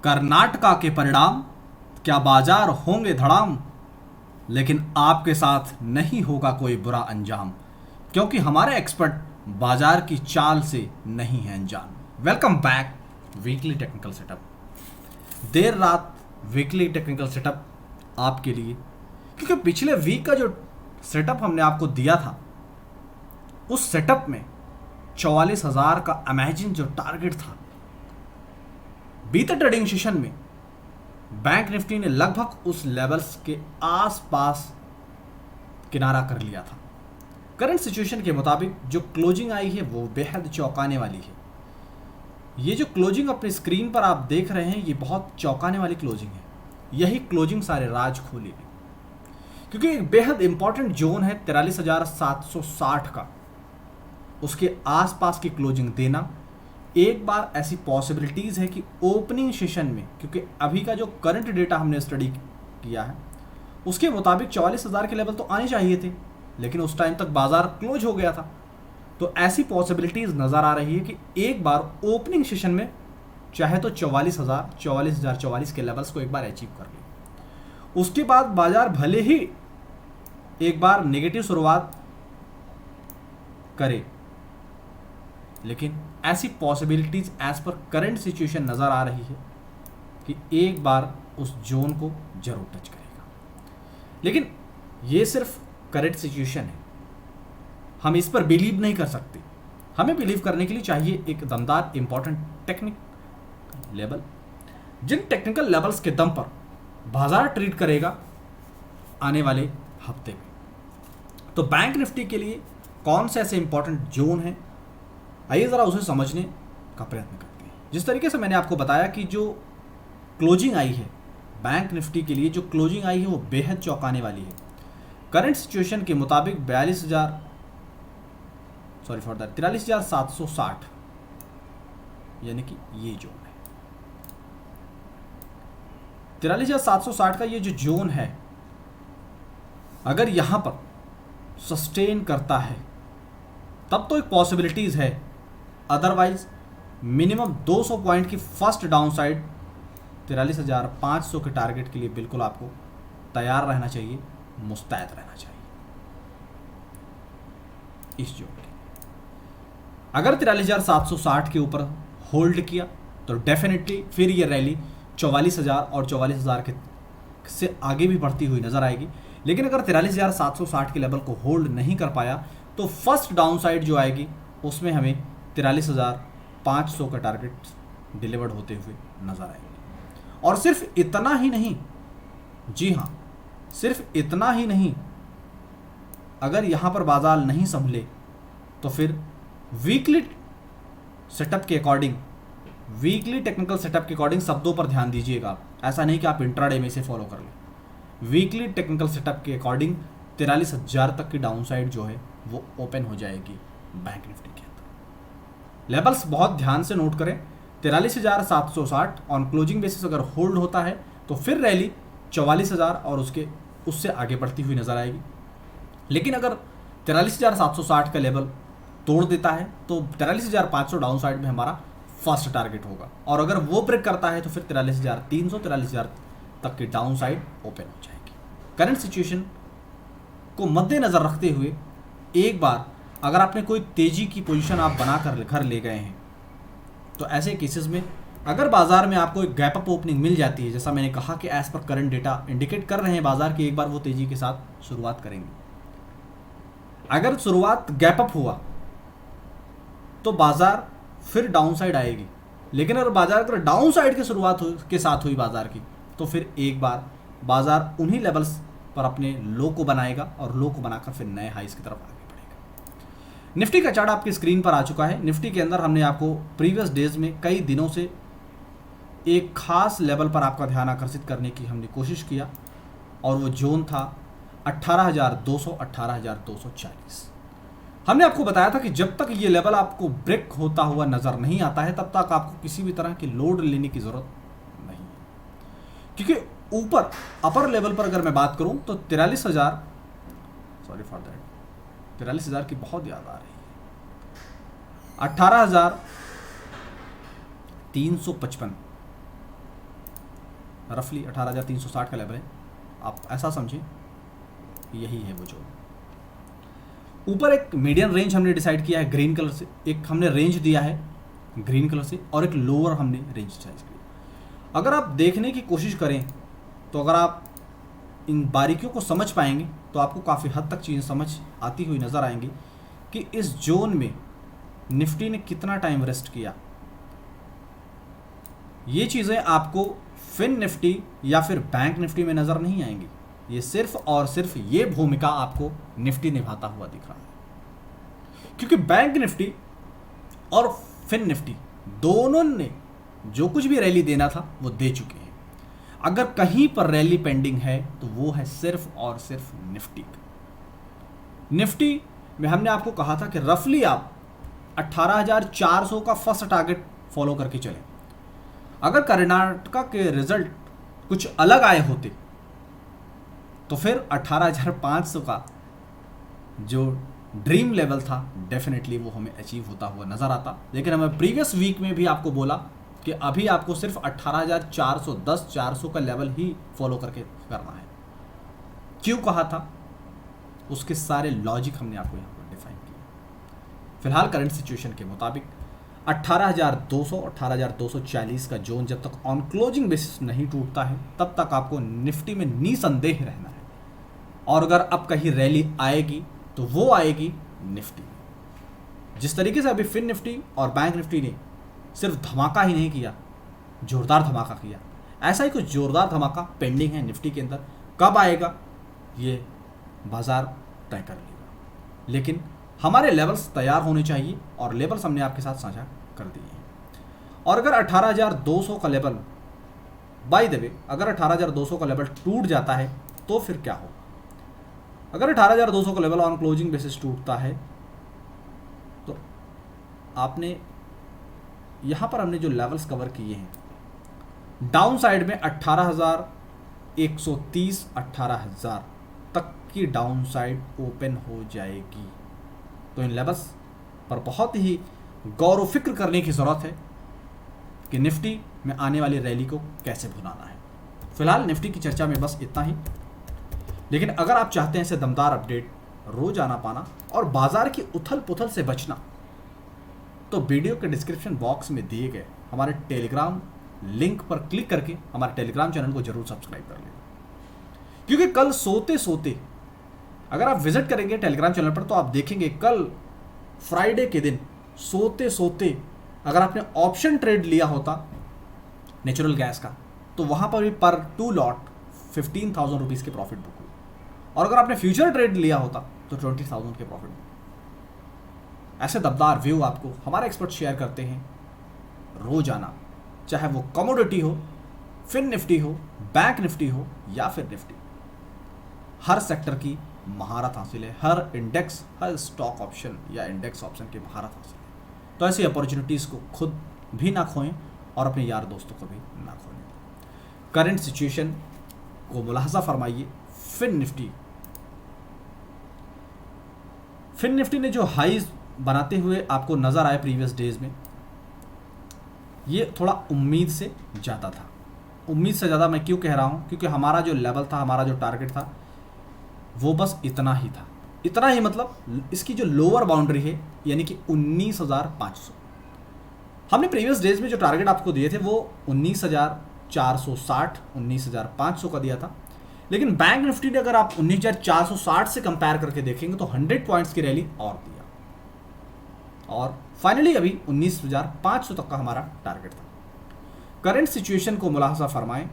कर्नाटका के परिणाम, क्या बाजार होंगे धड़ाम, लेकिन आपके साथ नहीं होगा कोई बुरा अंजाम, क्योंकि हमारे एक्सपर्ट बाजार की चाल से नहीं हैं अनजान। Welcome back weekly technical setup. देर रात वीकली टेक्निकल सेटअप आपके लिए, क्योंकि पिछले वीक का जो सेटअप हमने आपको दिया था उस सेटअप में 44,000 का अमेजिन जो टारगेट था, बीते ट्रेडिंग सेशन में बैंक निफ्टी ने लगभग उस लेवल्स के आसपास किनारा कर लिया था। करंट सिचुएशन के मुताबिक जो क्लोजिंग आई है वो बेहद चौंकाने वाली है। ये जो क्लोजिंग अपनी स्क्रीन पर आप देख रहे हैं ये बहुत चौंकाने वाली क्लोजिंग है। यही क्लोजिंग सारे राज खोलेगी, क्योंकि एक बेहद इंपॉर्टेंट जोन है 43,760 का, उसके आसपास की क्लोजिंग देना। एक बार ऐसी पॉसिबिलिटीज़ है कि ओपनिंग सेशन में, क्योंकि अभी का जो करंट डेटा हमने स्टडी किया है उसके मुताबिक 44,000 के लेवल तो आने चाहिए थे, लेकिन उस टाइम तक बाजार क्लोज हो गया था। तो ऐसी पॉसिबिलिटीज़ नज़र आ रही है कि एक बार ओपनिंग सेशन में चाहे तो 44,000 के लेवल्स को एक बार अचीव कर ले। उसके बाद बाजार भले ही एक बार नेगेटिव शुरुआत करे, लेकिन ऐसी possibilities as per current situation नज़र आ रही है कि एक बार उस जोन को जरूर टच करेगा। लेकिन ये सिर्फ करंट सिचुएशन है, हम इस पर बिलीव नहीं कर सकते। हमें बिलीव करने के लिए चाहिए एक दमदार इंपॉर्टेंट टेक्निक लेवल, जिन टेक्निकल लेवल्स के दम पर बाजार ट्रीट करेगा आने वाले हफ्ते में। तो बैंक निफ्टी के लिए कौन से ऐसे इंपॉर्टेंट जोन हैं, आइए ज़रा उसे समझने का प्रयत्न करते हैं। जिस तरीके से मैंने आपको बताया कि जो क्लोजिंग आई है बैंक निफ्टी के लिए, जो क्लोजिंग आई है वो बेहद चौंकाने वाली है। करंट सिचुएशन के मुताबिक 43,760 यानी कि ये जोन है। 43,760 का ये जो जोन है, अगर यहां पर सस्टेन करता है तब तो एक पॉसिबिलिटीज है, अदरवाइज मिनिमम 200 पॉइंट की फर्स्ट डाउन साइड 43,500 के टारगेट के लिए बिल्कुल आपको तैयार रहना चाहिए, मुस्तैद रहना चाहिए। इस जोन के अगर 43,760 के ऊपर होल्ड किया तो डेफिनेटली फिर ये रैली 44,000 और 44,000 के से आगे भी बढ़ती हुई नजर आएगी। लेकिन अगर 43,760 के लेवल को होल्ड नहीं कर पाया तो फर्स्ट डाउन साइड जो आएगी उसमें हमें 43,500 का टारगेट डिलीवर्ड होते हुए नजर आएगी। और सिर्फ इतना ही नहीं, जी हाँ, सिर्फ इतना ही नहीं, अगर यहां पर बाजार नहीं संभले तो फिर वीकली सेटअप के अकॉर्डिंग, वीकली टेक्निकल सेटअप के अकॉर्डिंग शब्दों पर ध्यान दीजिएगा। ऐसा नहीं कि आप इंट्राडे में इसे फॉलो कर लें। वीकली टेक्निकल सेटअप के अकॉर्डिंग 43,000 तक की डाउन साइड जो है वो ओपन हो जाएगी बैंक निफ्टी के अंदर। लेवल्स बहुत ध्यान से नोट करें। 43,760 ऑन क्लोजिंग बेसिस अगर होल्ड होता है तो फिर रैली 44,000 और उससे आगे बढ़ती हुई नजर आएगी। लेकिन अगर 43,760 का लेवल तोड़ देता है तो 43,500 डाउन साइड में हमारा फर्स्ट टारगेट होगा, और अगर वो ब्रेक करता है तो फिर 43,300 43,000 तक की डाउन साइड ओपन हो जाएगी। करंट सिचुएशन को मद्देनजर रखते हुए एक बार अगर आपने कोई तेजी की पोजीशन आप बनाकर घर ले गए हैं तो ऐसे केसेस में अगर बाजार में आपको एक गैप अप ओपनिंग मिल जाती है, जैसा मैंने कहा कि as per current data indicate कर रहे हैं बाजार की एक बार वो तेजी के साथ शुरुआत करेंगे। अगर शुरुआत गैप अप हुआ तो बाजार फिर डाउन साइड आएगी, लेकिन अगर बाजार अगर डाउन साइड की शुरुआत के साथ हुई बाजार की तो फिर एक बार बाजार उन्हीं लेवल्स पर अपने लो को बनाएगा और लो को बनाकर फिर नए हाइस की तरफ आगे बढ़ेगा। निफ्टी का चार्ट आपकी स्क्रीन पर आ चुका है। निफ्टी के अंदर हमने आपको प्रीवियस डेज में कई दिनों से एक खास लेवल पर आपका ध्यान आकर्षित करने की हमने कोशिश किया, और वो जोन था 18,200 18,240। हमने आपको बताया था कि जब तक ये लेवल आपको ब्रेक होता हुआ नजर नहीं आता है तब तक आपको किसी भी तरह की लोड लेने की जरूरत नहीं है, क्योंकि ऊपर अपर लेवल पर अगर मैं बात करूं तो 43,000 की बहुत याद आ रही है, 18,355 रफली 18,360 का लेवल है, आप ऐसा समझें यही है वो जोन। ऊपर एक मीडियम रेंज हमने डिसाइड किया है ग्रीन कलर से, एक हमने रेंज दिया है ग्रीन कलर से, और एक लोअर हमने रेंज डिसाइड किया। अगर आप देखने की कोशिश करें तो अगर आप इन बारीकियों को समझ पाएंगे तो आपको काफ़ी हद तक चीज़ें समझ आती हुई नज़र आएंगी कि इस जोन में निफ्टी ने कितना टाइम रेस्ट किया। ये चीज़ें आपको फिन निफ्टी या फिर बैंक निफ्टी में नज़र नहीं आएंगी, ये सिर्फ और सिर्फ ये भूमिका आपको निफ्टी निभाता हुआ दिख रहा है, क्योंकि बैंक निफ्टी और फिन निफ्टी दोनों ने जो कुछ भी रैली देना था वो दे चुके हैं। अगर कहीं पर रैली पेंडिंग है तो वो है सिर्फ और सिर्फ निफ्टी। निफ्टी में हमने आपको कहा था कि रफली आप 18,400 का फर्स्ट टारगेट फॉलो करके चलें। अगर कर्नाटका के रिजल्ट कुछ अलग आए होते तो फिर 18,500 का जो ड्रीम लेवल था डेफिनेटली वो हमें अचीव होता हुआ नजर आता। लेकिन हमें प्रीवियस वीक में भी आपको बोला कि अभी आपको सिर्फ 18,410 400 का लेवल ही फॉलो करके करना है। क्यों कहा था उसके सारे लॉजिक हमने आपको यहाँ पर डिफाइन किया। फिलहाल करंट सिचुएशन के मुताबिक 18,200 18,240 का जोन जब तक ऑन क्लोजिंग बेसिस नहीं टूटता है तब तक आपको निफ्टी में निसंदेह रहना है। और अगर अब कहीं रैली आएगी तो वो आएगी निफ्टी। जिस तरीके से अभी फिन निफ्टी और बैंक निफ्टी ने सिर्फ धमाका ही नहीं किया, जोरदार धमाका किया, ऐसा ही कुछ जोरदार धमाका पेंडिंग है निफ्टी के अंदर। कब आएगा ये बाजार तय कर लेगा, लेकिन हमारे लेवल्स तैयार होने चाहिए और लेवल्स हमने आपके साथ साझा कर दिए हैं। और अगर 18,200 का लेवल, बाय द वे, अगर 18,200 का लेवल टूट जाता है तो फिर क्या होगा? अगर 18,200 का लेवल ऑन क्लोजिंग बेसिस टूटता है तो आपने यहां पर हमने जो लेवल्स कवर किए हैं, डाउन साइड में 18,130 18,000 तक की डाउन साइड ओपन हो जाएगी। तो इन लेवल्स पर बहुत ही गौर व फिक्र करने की ज़रूरत है कि निफ्टी में आने वाली रैली को कैसे भुनाना है। फिलहाल निफ्टी की चर्चा में बस इतना ही, लेकिन अगर आप चाहते हैं ऐसे दमदार अपडेट रोज आना पाना और बाजार की उथल पुथल से बचना तो वीडियो के डिस्क्रिप्शन बॉक्स में दिए गए हमारे टेलीग्राम लिंक पर क्लिक करके हमारे टेलीग्राम चैनल को जरूर सब्सक्राइब कर लेना, क्योंकि कल सोते सोते अगर आप विजिट करेंगे टेलीग्राम चैनल पर तो आप देखेंगे कल फ्राइडे के दिन सोते सोते अगर आपने ऑप्शन ट्रेड लिया होता नेचुरल गैस का तो वहां पर भी पर 2 लॉट 15,000 रुपीज़ के प्रॉफिट बुक हुई, और अगर आपने फ्यूचर ट्रेड लिया होता तो 20,000 के प्रॉफिट बुक। ऐसे दमदार व्यू आपको हमारे एक्सपर्ट शेयर करते हैं रोजाना, चाहे वो कमोडिटी हो, फिन निफ्टी हो, बैंक निफ्टी हो या फिर निफ्टी। हर सेक्टर की महारत हासिल है, हर इंडेक्स, हर स्टॉक ऑप्शन या इंडेक्स ऑप्शन की महारत हासिल है। तो ऐसी अपॉर्चुनिटीज़ को खुद भी ना खोएं और अपने यार दोस्तों को भी ना खोएं। करंट सिचुएशन को मुलाहजा फरमाइए। फिन निफ्टी ने जो हाईज बनाते हुए आपको नज़र आए प्रीवियस डेज में, ये थोड़ा उम्मीद से ज़्यादा था। उम्मीद से ज़्यादा मैं क्यों कह रहा हूँ? क्योंकि हमारा जो लेवल था, हमारा जो टारगेट था वो बस इतना ही था। इतना ही मतलब इसकी जो लोअर बाउंड्री है यानी कि 19,500। हमने प्रीवियस डेज में जो टारगेट आपको दिए थे वो 19,460 19,500 का दिया था, लेकिन बैंक निफ्टी ने अगर आप 19,460 से कंपेयर करके देखेंगे तो 100 पॉइंट्स की रैली और दिया, और फाइनली अभी 19,500 तक का हमारा टारगेट था। करंट सिचुएशन को मुलाहजा फरमाएं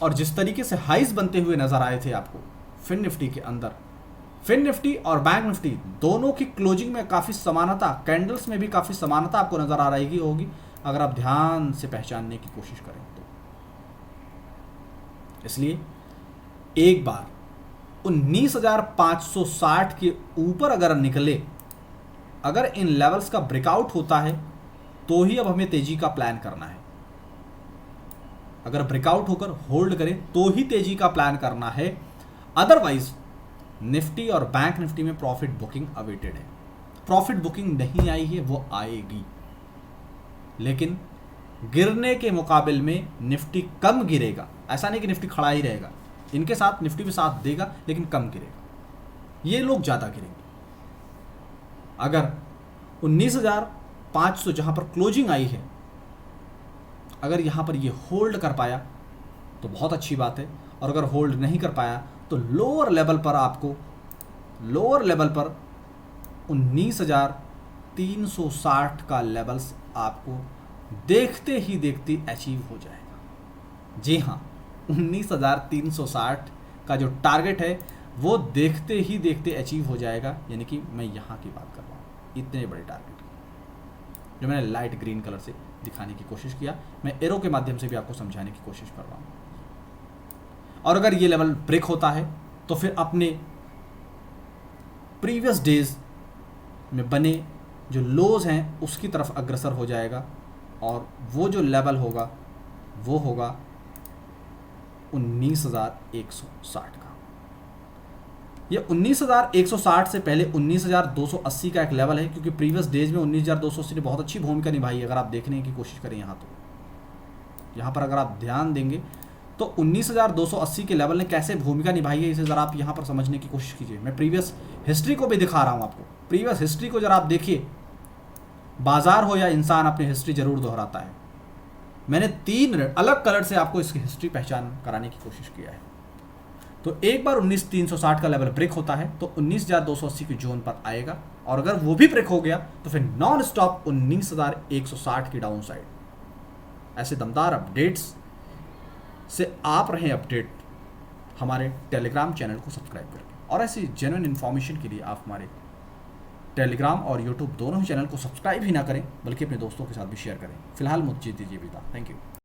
और जिस तरीके से हाइज बनते हुए नजर आए थे आपको फिन निफ्टी के अंदर, फिन निफ्टी और बैंक निफ्टी दोनों की क्लोजिंग में काफ़ी समानता, कैंडल्स में भी काफ़ी समानता आपको नजर आ रही होगी अगर आप ध्यान से पहचानने की कोशिश करें तो। इसलिए एक बार 19,560 के ऊपर अगर निकले, अगर इन लेवल्स का ब्रेकआउट होता है तो ही अब हमें तेजी का प्लान करना है। अगर ब्रेकआउट होकर होल्ड करे तो ही तेजी का प्लान करना है, अदरवाइज निफ्टी और बैंक निफ्टी में प्रॉफिट बुकिंग अवेटेड है। प्रॉफिट बुकिंग नहीं आई है, वो आएगी, लेकिन गिरने के मुकाबिल में निफ्टी कम गिरेगा ऐसा नहीं कि निफ्टी खड़ा ही रहेगा, इनके साथ निफ्टी भी साथ देगा लेकिन कम गिरेगा, ये लोग ज़्यादा गिरेंगे। अगर 19,500 जहाँ पर क्लोजिंग आई है, अगर यहाँ पर ये होल्ड कर पाया तो बहुत अच्छी बात है, और अगर होल्ड नहीं कर पाया तो लोअर लेवल पर आपको, लोअर लेवल पर 19,360 का लेवल्स आपको देखते ही देखते अचीव हो जाएगा। जी हाँ, 19,360 का जो टारगेट है वो देखते ही देखते अचीव हो जाएगा, यानी कि मैं यहाँ की बात कर रहा हूँ, इतने बड़े टारगेट जो मैंने लाइट ग्रीन कलर से दिखाने की कोशिश किया, मैं एरो के माध्यम से भी आपको समझाने की कोशिश कर रहा हूँ। और अगर ये लेवल ब्रेक होता है तो फिर अपने प्रीवियस डेज में बने जो लोज हैं उसकी तरफ अग्रसर हो जाएगा, और वो जो लेवल होगा वो होगा 19,160 का। ये 19,160 से पहले 19,280 का एक लेवल है, क्योंकि प्रीवियस डेज में 19,280 ने बहुत अच्छी भूमिका निभाई है। अगर आप देखने की कोशिश करें यहाँ, तो यहाँ पर अगर आप ध्यान देंगे तो 19,280 के लेवल ने कैसे भूमिका निभाई है, इसे ज़रा आप यहाँ पर समझने की कोशिश कीजिए। मैं प्रीवियस हिस्ट्री को भी दिखा रहा हूँ आपको, प्रीवियस हिस्ट्री को जरा आप देखिए। बाजार हो या इंसान, अपनी हिस्ट्री जरूर दोहराता है। मैंने 3 अलग कलर से आपको इसकी हिस्ट्री पहचान कराने की कोशिश किया है। तो एक बार 19,360 का लेवल ब्रेक होता है तो 19,280 की जोन पर आएगा, और अगर वो भी ब्रेक हो गया तो फिर नॉन स्टॉप 19,160 की डाउन साइड। ऐसे दमदार अपडेट्स से आप रहें अपडेट हमारे टेलीग्राम चैनल को सब्सक्राइब करके, और ऐसी जेन्युइन इन्फॉर्मेशन के लिए आप हमारे टेलीग्राम और यूट्यूब दोनों ही चैनल को सब्सक्राइब ही ना करें बल्कि अपने दोस्तों के साथ भी शेयर करें। फिलहाल मुझे दीजिए विदा। Thank you.